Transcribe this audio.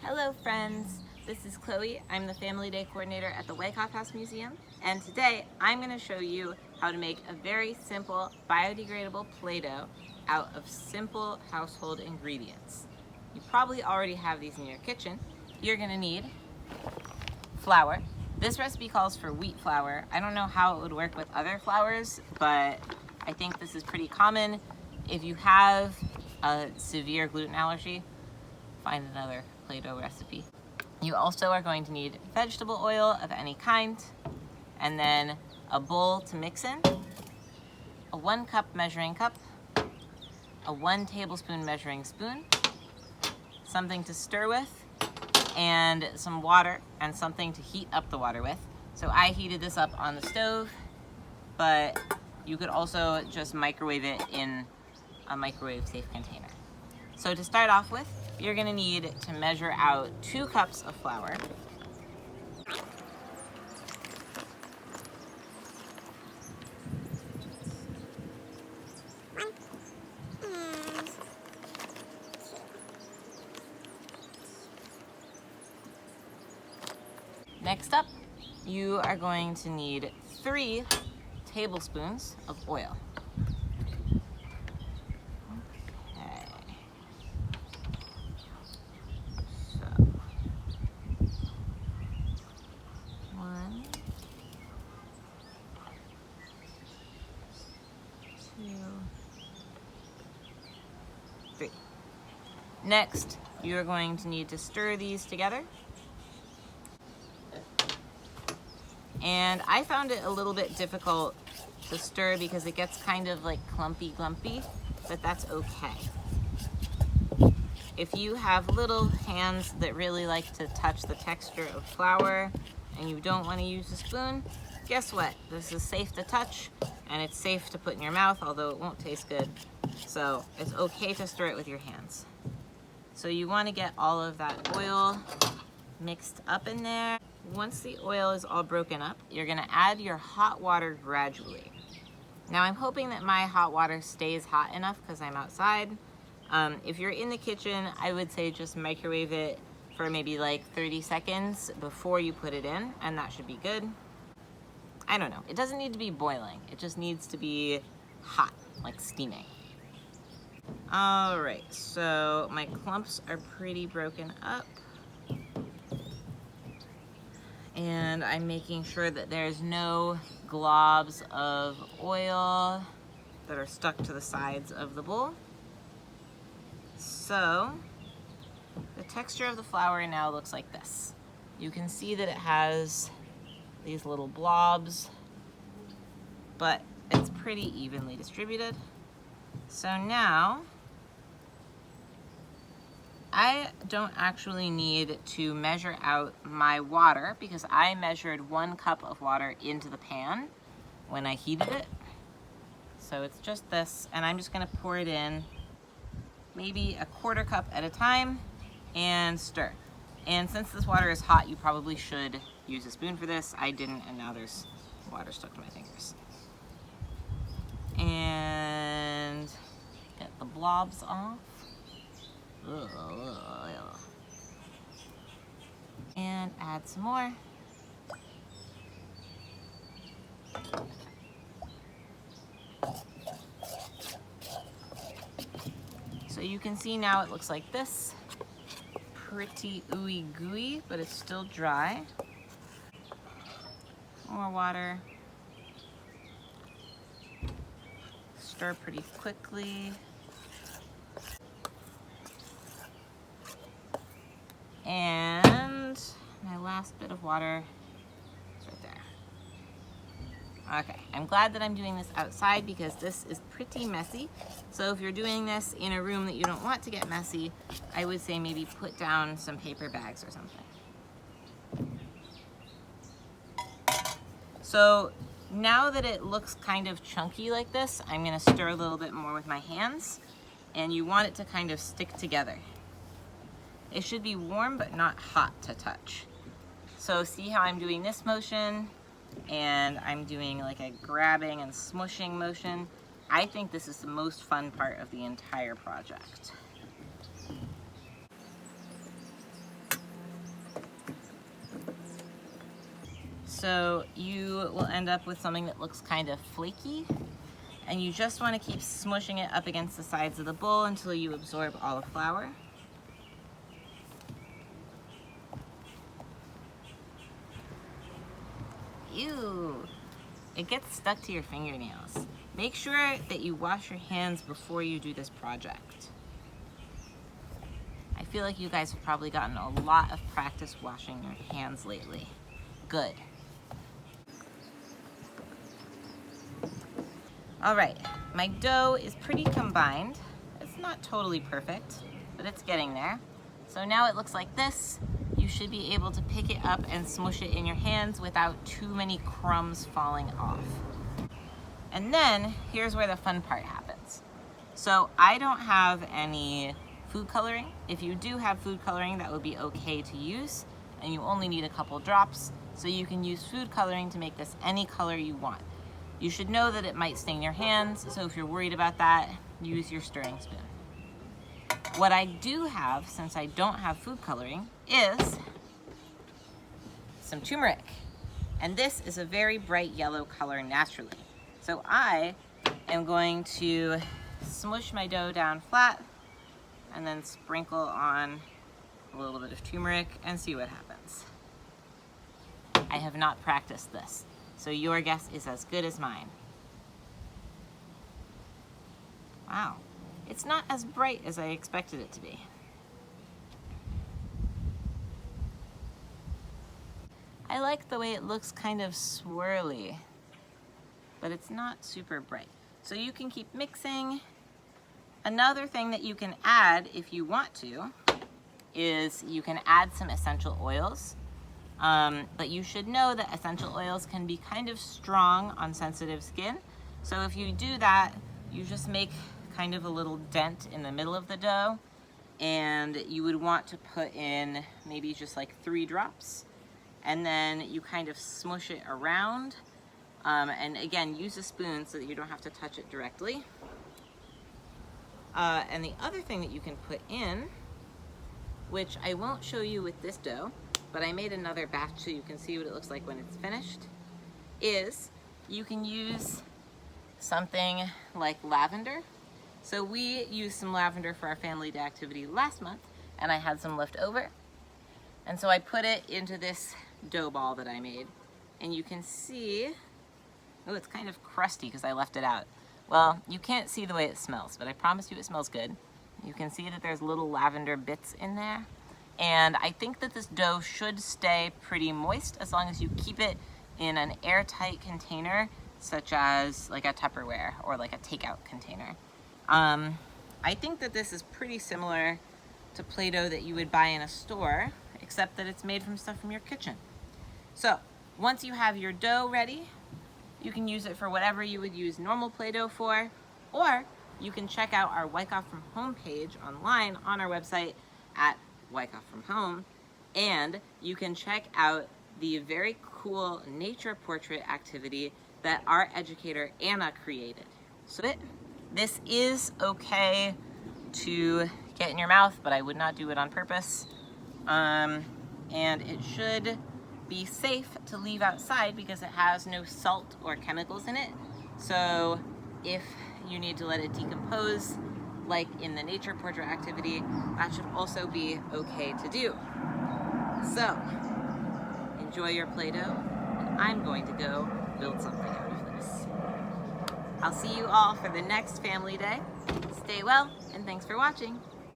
Hello friends, this is Chloe. I'm the Family Day Coordinator at the Wyckoff House Museum, and today I'm going to show you how to make a very simple biodegradable Play-Doh out of simple household ingredients. You probably already have these in your kitchen. You're going to need flour. This recipe calls for wheat flour. I don't know how it would work with other flours, but I think this is pretty common. If you have a severe gluten allergy, find another Play-Doh recipe. You also are going to need vegetable oil of any kind, and then a bowl to mix in, a 1 cup measuring cup, a 1 tablespoon measuring spoon, something to stir with, and some water and something to heat up the water with. So I heated this up on the stove, but you could also just microwave it in a microwave safe container. So to start off with, you're going to need to measure out 2 cups of flour. Next up, you are going to need 3 tablespoons of oil. Next, you are going to need to stir these together. And I found it a little bit difficult to stir because it gets kind of like clumpy, but that's okay. If you have little hands that really like to touch the texture of flour and you don't want to use a spoon, guess what? This is safe to touch and it's safe to put in your mouth, although it won't taste good. So it's okay to stir it with your hands. So you want to get all of that oil mixed up in there. Once the oil is all broken up, you're going to add your hot water gradually. Now I'm hoping that my hot water stays hot enough because I'm outside. If you're in the kitchen, I would say just microwave it for maybe like 30 seconds before you put it in, and that should be good. I don't know. It doesn't need to be boiling. It just needs to be hot, like steaming. All right, so my clumps are pretty broken up. And I'm making sure that there's no globs of oil that are stuck to the sides of the bowl. So the texture of the flour now looks like this. You can see that it has these little blobs, but it's pretty evenly distributed. So now, I don't actually need to measure out my water because I measured 1 cup of water into the pan when I heated it. So it's just this, and I'm just gonna pour it in maybe 1/4 cup at a time and stir. And since this water is hot, you probably should use a spoon for this. I didn't, and now there's water stuck to my fingers. And get the blobs off. And add some more. So you can see now it looks like this. Pretty ooey gooey, but it's still dry. More water. Stir pretty quickly. And my last bit of water is right there. Okay, I'm glad that I'm doing this outside because this is pretty messy. So if you're doing this in a room that you don't want to get messy, I would say maybe put down some paper bags or something. So now that it looks kind of chunky like this, I'm gonna stir a little bit more with my hands, and you want it to kind of stick together. It should be warm but not hot to touch. So see how I'm doing this motion, and I'm doing like a grabbing and smushing motion. I think this is the most fun part of the entire project. So you will end up with something that looks kind of flaky, and you just want to keep smushing it up against the sides of the bowl until you absorb all the flour. Ew, it gets stuck to your fingernails. Make sure that you wash your hands before you do this project. I feel like you guys have probably gotten a lot of practice washing your hands lately. Good. All right, my dough is pretty combined. It's not totally perfect, but it's getting there. So now it looks like this. You should be able to pick it up and smush it in your hands without too many crumbs falling off. And then here's where the fun part happens. So I don't have any food coloring. If you do have food coloring, that would be okay to use, and you only need a couple drops, so you can use food coloring to make this any color you want. You should know that it might stain your hands, so if you're worried about that, use your stirring spoon. What I do have, since I don't have food coloring, is some turmeric. And this is a very bright yellow color naturally. So I am going to smush my dough down flat and then sprinkle on a little bit of turmeric and see what happens. I have not practiced this, so your guess is as good as mine. Wow. It's not as bright as I expected it to be. I like the way it looks kind of swirly, but it's not super bright. So you can keep mixing. Another thing that you can add if you want to is you can add some essential oils. But you should know that essential oils can be kind of strong on sensitive skin. So if you do that, you just make kind of a little dent in the middle of the dough, and you would want to put in maybe just like 3 drops, and then you kind of smush it around, and again, use a spoon so that you don't have to touch it directly. And the other thing that you can put in, which I won't show you with this dough, but I made another batch so you can see what it looks like when it's finished, is you can use something like lavender. So we used some lavender for our family day activity last month, and I had some left over. And so I put it into this dough ball that I made. And you can see, oh, it's kind of crusty because I left it out. Well, you can't see the way it smells, but I promise you it smells good. You can see that there's little lavender bits in there. And I think that this dough should stay pretty moist as long as you keep it in an airtight container, such as like a Tupperware or like a takeout container. I think that this is pretty similar to Play-Doh that you would buy in a store, except that it's made from stuff from your kitchen. So once you have your dough ready, you can use it for whatever you would use normal Play-Doh for, or you can check out our Wyckoff From Home page online on our website at Wyckoff From Home, and you can check out the very cool nature portrait activity that our educator Anna created. So this is okay to get in your mouth, but I would not do it on purpose. And it should be safe to leave outside because it has no salt or chemicals in it. So if you need to let it decompose, like in the nature portrait activity, that should also be okay to do. So enjoy your Play-Doh, and I'm going to go build something out of this. I'll see you all for the next family day. Stay well, and thanks for watching.